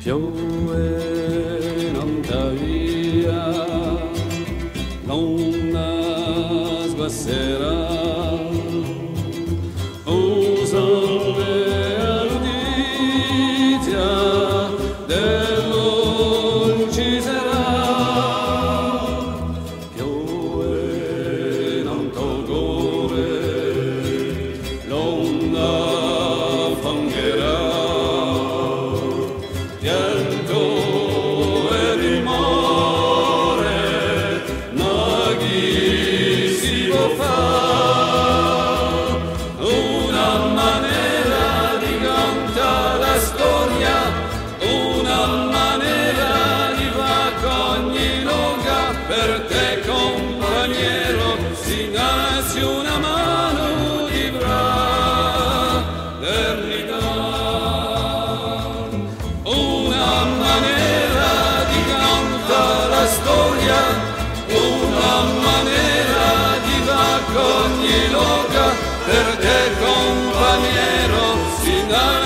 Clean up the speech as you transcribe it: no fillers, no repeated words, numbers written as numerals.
piove non via, non sguasserà, usale all'udizia dell'olci sarà, piove non tolgore, l'onda fangherà. Pianto e dimore, naghi si può fare, una maniera di cantare la storia, una maniera di fare ogni loca, per te compagniero si nasce una mano di fraternità. Storia, una maniera di fare ogni loca, per te compagniero si nasce.